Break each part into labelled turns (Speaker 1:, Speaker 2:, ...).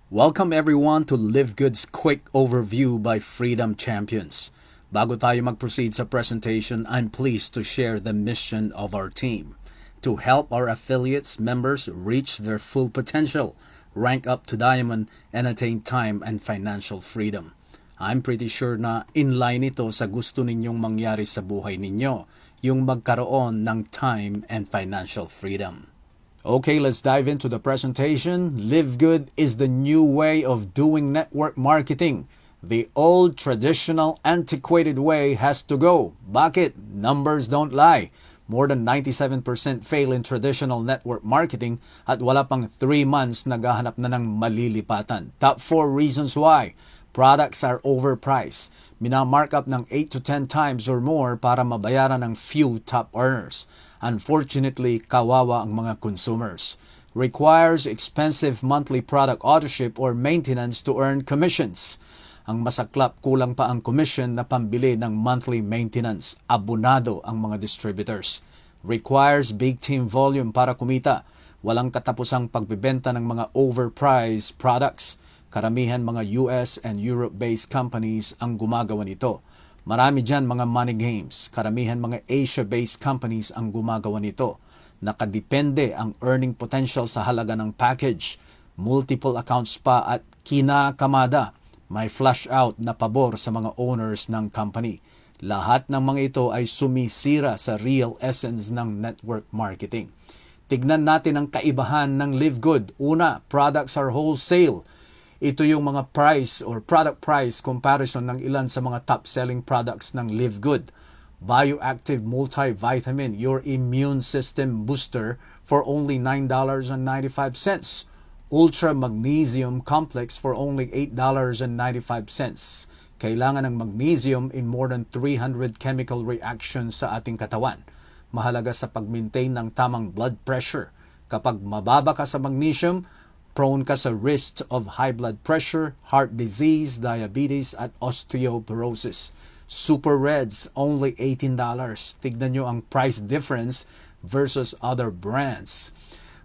Speaker 1: Welcome everyone to Live Good's Quick Overview by Freedom Champions. Bago tayo mag-proceed sa presentation, I'm pleased to share the mission of our team to help our affiliates members reach their full potential, rank up to diamond, and attain time and financial freedom. I'm pretty sure na inline ito sa gusto ninyong mangyari sa buhay ninyo, yung magkaroon ng time and financial freedom. Okay, let's dive into the presentation. Live Good is the new way of doing network marketing. The old, traditional, antiquated way has to go. Bakit? Numbers don't lie. More than 97% fail in traditional network marketing at wala pang 3 months naghahanap na ng malilipatan. Top 4 reasons why. Products are overpriced. Minamarkup ng 8 to 10 times or more para mabayaran ng few top earners. Unfortunately, kawawa ang mga consumers. Requires expensive monthly product authorship or maintenance to earn commissions. Ang masaklap, kulang pa ang commission na pambili ng monthly maintenance. Abonado ang mga distributors. Requires big team volume para kumita. Walang katapusang pagbibenta ng mga overpriced products. Karamihan mga US and Europe-based companies ang gumagawa nito. Marami dyan mga money games. Karamihan mga Asia-based companies ang gumagawa nito. Nakadepende ang earning potential sa halaga ng package. Multiple accounts pa at kinakamada. May flush out na pabor sa mga owners ng company. Lahat ng mga ito ay sumisira sa real essence ng network marketing. Tignan natin ang kaibahan ng Live Good. Una, products are wholesale. Ito yung mga price or product price comparison ng ilan sa mga top-selling products ng Live Good. Bioactive Multivitamin, your immune system booster for only $9.95. Ultra Magnesium Complex for only $8.95. Kailangan ng magnesium in more than 300 chemical reactions sa ating katawan. Mahalaga sa pag-maintain ng tamang blood pressure. Kapag mababa ka sa magnesium, prone ka sa risk of high blood pressure, heart disease, diabetes, at osteoporosis. Super Reds, only $18. Tignan nyo ang price difference versus other brands.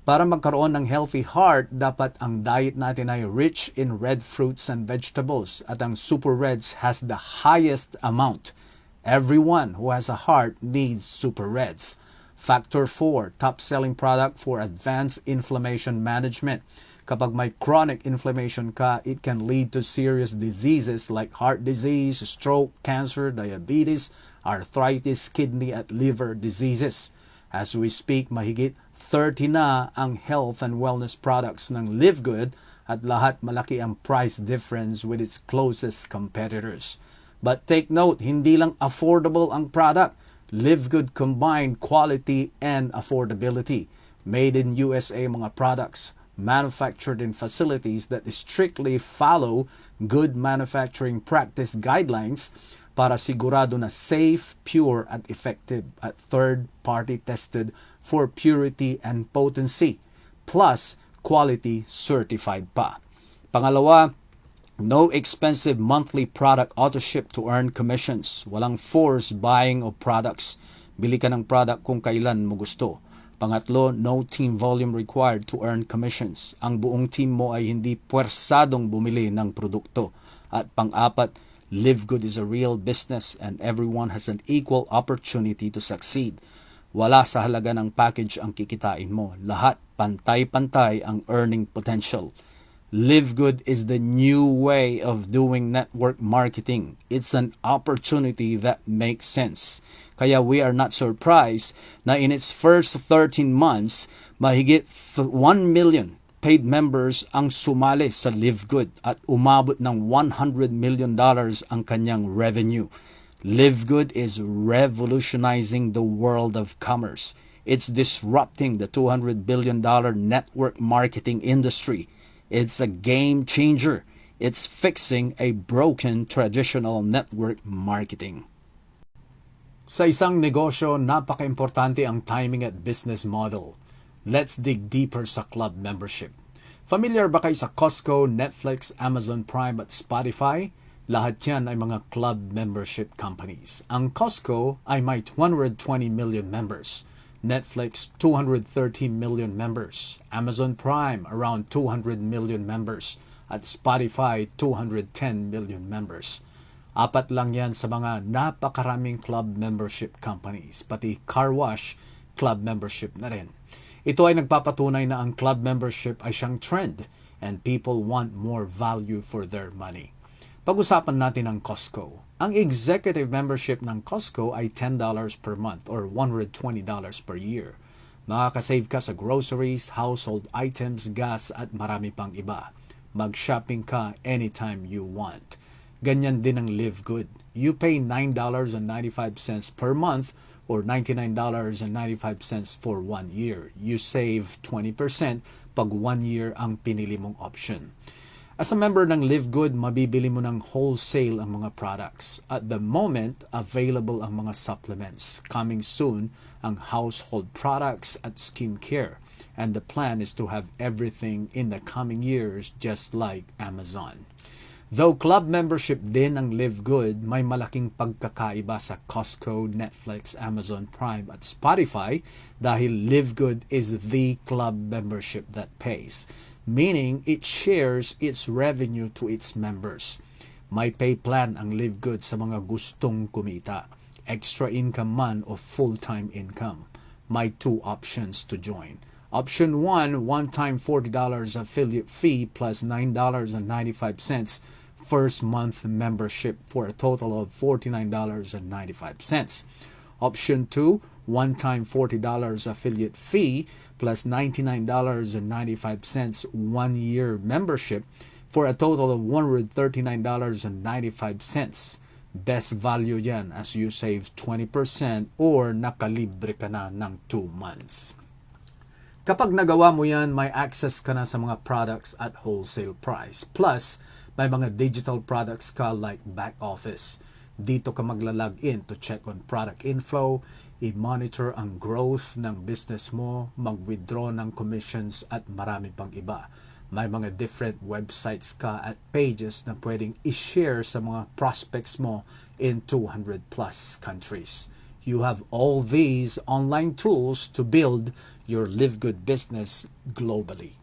Speaker 1: Para magkaroon ng healthy heart, dapat ang diet natin ay rich in red fruits and vegetables. At ang Super Reds has the highest amount. Everyone who has a heart needs Super Reds. Factor 4, top-selling product for advanced inflammation management. Kapag may chronic inflammation ka, it can lead to serious diseases like heart disease, stroke, cancer, diabetes, arthritis, kidney at liver diseases. As we speak, mahigit 30 na ang health and wellness products ng Live Good at lahat malaki ang price difference with its closest competitors. But take note, hindi lang affordable ang product. Live Good combined quality and affordability. Made in USA mga products. Manufactured in facilities that strictly follow good manufacturing practice guidelines para sigurado na safe, pure, at effective at third-party tested for purity and potency, plus quality certified pa. Pangalawa, no expensive monthly product auto-ship to earn commissions. Walang forced buying of products. Bili ka ng product kung kailan mo gusto. Pangatlo, no team volume required to earn commissions. Ang buong team mo ay hindi puwersadong bumili ng produkto. At pang-apat, Live Good is a real business and everyone has an equal opportunity to succeed. Wala sa halaga ng package ang kikitain mo. Lahat pantay-pantay ang earning potential. Live Good is the new way of doing network marketing. It's an opportunity that makes sense. Kaya we are not surprised na in its first 13 months, mahigit 1 million paid members ang sumali sa Live Good at umabot ng $100 million ang kanyang revenue. Live Good is revolutionizing the world of commerce. It's disrupting the $200 billion network marketing industry. It's a game changer. It's fixing a broken traditional network marketing. Sa isang negosyo, napaka-importante ang timing at business model. Let's dig deeper sa club membership. Familiar ba kayo sa Costco, Netflix, Amazon Prime at Spotify? Lahat yan ay mga club membership companies. Ang Costco ay may 220 million members. Netflix, 230 million members. Amazon Prime, around 200 million members. At Spotify, 210 million members. Apat lang yan sa mga napakaraming club membership companies, pati car wash, club membership na rin. Ito ay nagpapatunay na ang club membership ay siyang trend and people want more value for their money. Pag-usapan natin ang Costco. Ang executive membership ng Costco ay $10 per month or $120 per year. Makakasave ka sa groceries, household items, gas at marami pang iba. Mag-shopping ka anytime you want. Ganyan din ang Live Good. You pay $9.95 per month or $99.95 for 1 year. You save 20% pag 1 year ang pinili mong option. As a member ng Live Good, mabibili mo ng wholesale ang mga products. At the moment, available ang mga supplements. Coming soon, ang household products at skincare. And the plan is to have everything in the coming years just like Amazon. Though club membership din ang Live Good, may malaking pagkakaiba sa Costco, Netflix, Amazon Prime at Spotify dahil Live Good is the club membership that pays, meaning it shares its revenue to its members. May pay plan ang Live Good sa mga gustong kumita, extra income man o full-time income. May two options to join. Option 1, one-time $40 affiliate fee plus $9.95 first month membership for a total of $49.95. Option 2, one-time $40 affiliate fee plus $99.95 one-year membership for a total of $139.95. Best value yan as you save 20% or nakalibre ka na ng 2 months. Kapag nagawa mo yan, may access ka na sa mga products at wholesale price. Plus, may mga digital products ka like back office. Dito ka magla-log in to check on product info, i-monitor ang growth ng business mo, mag-withdraw ng commissions at marami pang iba. May mga different websites ka at pages na pwedeng i-share sa mga prospects mo in 200 plus countries. You have all these online tools to build your Live Good business globally.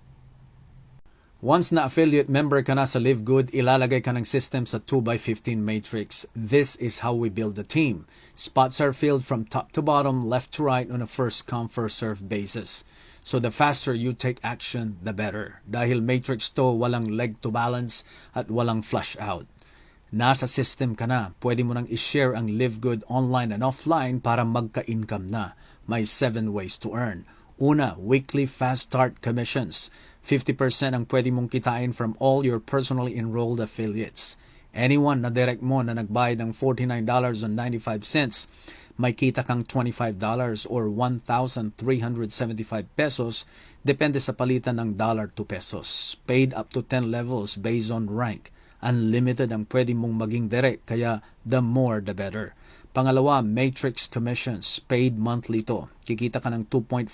Speaker 1: Once na affiliate member ka na sa Live Good, ilalagay ka ng system sa 2x15 matrix. This is how we build a team. Spots are filled from top to bottom, left to right on a first come first serve basis. So the faster you take action, the better. Dahil matrix to, walang leg to balance at walang flush out. Nasa system ka na, pwede mo nang i-share ang Live Good online and offline para magka-income na. May 7 ways to earn. Una, weekly fast start commissions. 50% ang pwede mong kitain from all your personally enrolled affiliates. Anyone na direct mo na nagbayad ng $49.95, may kita kang $25 or 1,375 pesos depende sa palitan ng dollar to pesos. Paid up to 10 levels based on rank. Unlimited ang pwede mong maging direct, kaya the more the better. Pangalawa, matrix commissions. Paid monthly to. Kikita ka ng 2.5%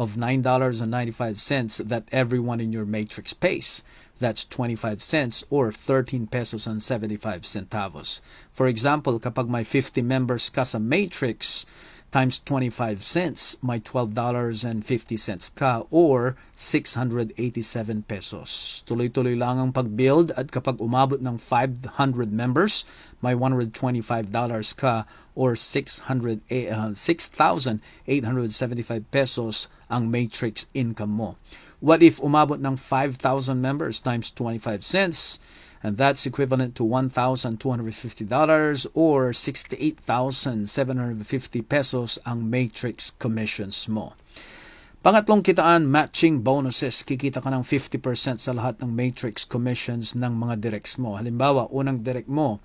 Speaker 1: of $9.95 that everyone in your matrix pays. That's 25 cents or 13 pesos and 75 centavos. For example, kapag may 50 members ka sa matrix, times 25 cents, may $12.50 ka or 687 pesos. Tuloy-tuloy lang ang pag-build at kapag umabot ng 500 members, may $125 ka or 6,875 pesos ang matrix income mo. What if umabot ng 5,000 members times 25 cents? And that's equivalent to $1,250 or 68,750 pesos ang matrix commissions mo. Pangatlong kitaan, matching bonuses. Kikita ka ng 50% sa lahat ng matrix commissions ng mga directs mo. Halimbawa, unang direct mo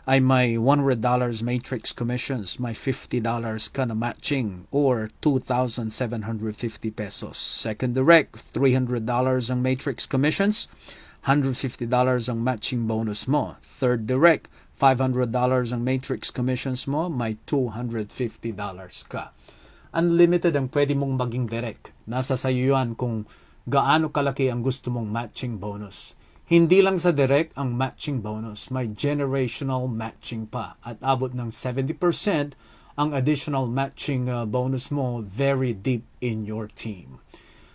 Speaker 1: ay may $100 matrix commissions, may $50 ka na matching or 2,750 pesos. Second direct, $300 ang matrix commissions, $150 ang matching bonus mo. Third direct, $500 ang matrix commissions mo, may $250 ka. Unlimited ang pwede mong maging direct. Nasa sayo yan kung gaano kalaki ang gusto mong matching bonus. Hindi lang sa direct ang matching bonus, may generational matching pa at abot ng 70% ang additional matching bonus mo very deep in your team.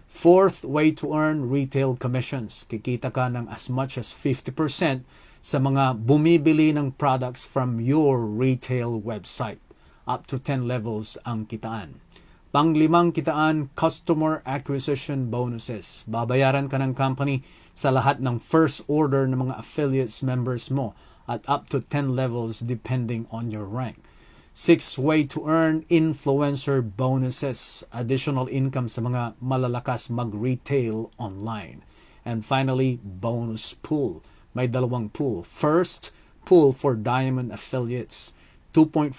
Speaker 1: Fourth way to earn retail commissions. Kikita ka ng as much as 50% sa mga bumibili ng products from your retail website. Up to 10 levels ang kitaan. Panglimang kitaan, customer acquisition bonuses. Babayaran ka ng company sa lahat ng first order ng mga affiliates members mo at up to 10 levels depending on your rank. Sixth way to earn influencer bonuses, additional income sa mga malalakas mag-retail online. And finally, bonus pool. May dalawang pool. First, pool for diamond affiliates. 2.5%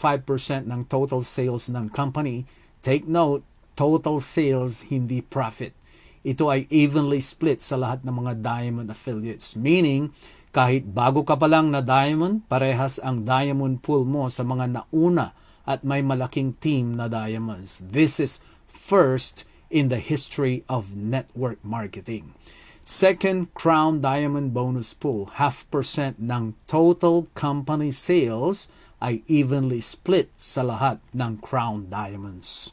Speaker 1: ng total sales ng company. Take note, total sales, hindi profit. Ito ay evenly split sa lahat ng mga diamond affiliates. Meaning, kahit bago ka pa lang na diamond, parehas ang diamond pool mo sa mga nauna at may malaking team na diamonds. This is first in the history of network marketing. Second, Crown Diamond Bonus Pool. 0.5% ng total company sales ay evenly split sa lahat ng Crown Diamonds.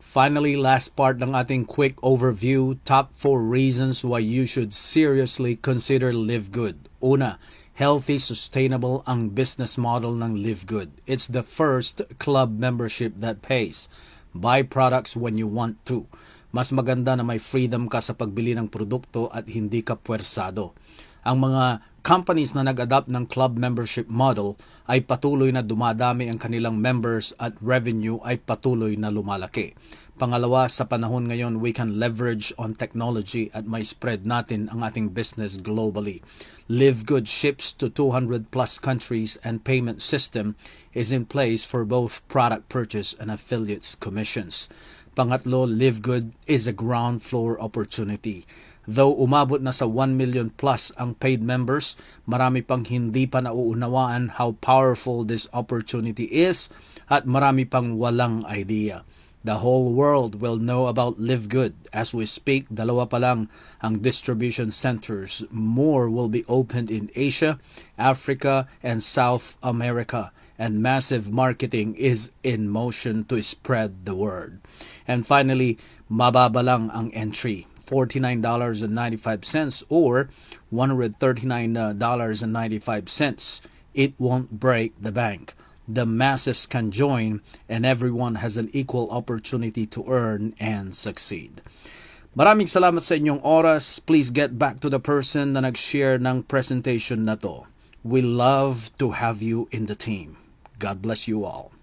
Speaker 1: Finally, last part ng ating quick overview, top 4 reasons why you should seriously consider Live Good. Una, healthy, sustainable ang business model ng Live Good. It's the first club membership that pays. Buy products when you want to. Mas maganda na may freedom ka sa pagbili ng produkto at hindi ka puwersado. Ang mga companies na nag-adapt ng club membership model ay patuloy na dumadami ang kanilang members at revenue ay patuloy na lumalaki. Pangalawa, sa panahon ngayon, we can leverage on technology at may spread natin ang ating business globally. Live Good ships to 200 plus countries and payment system is in place for both product purchase and affiliates commissions. Pangatlo, Live Good is a ground floor opportunity. Though umabot na sa 1 million plus ang paid members, marami pang hindi pa nauunawaan how powerful this opportunity is at marami pang walang idea. The whole world will know about Live Good. As we speak, 2 pa lang ang distribution centers. More will be opened in Asia, Africa, and South America. And massive marketing is in motion to spread the word. And finally, mababa lang ang entry. $49.95 or $139.95. It won't break the bank. The masses can join and everyone has an equal opportunity to earn and succeed. Maraming salamat sa inyong oras. Please get back to the person na nag-share ng presentation na to. We love to have you in the team. God bless you all.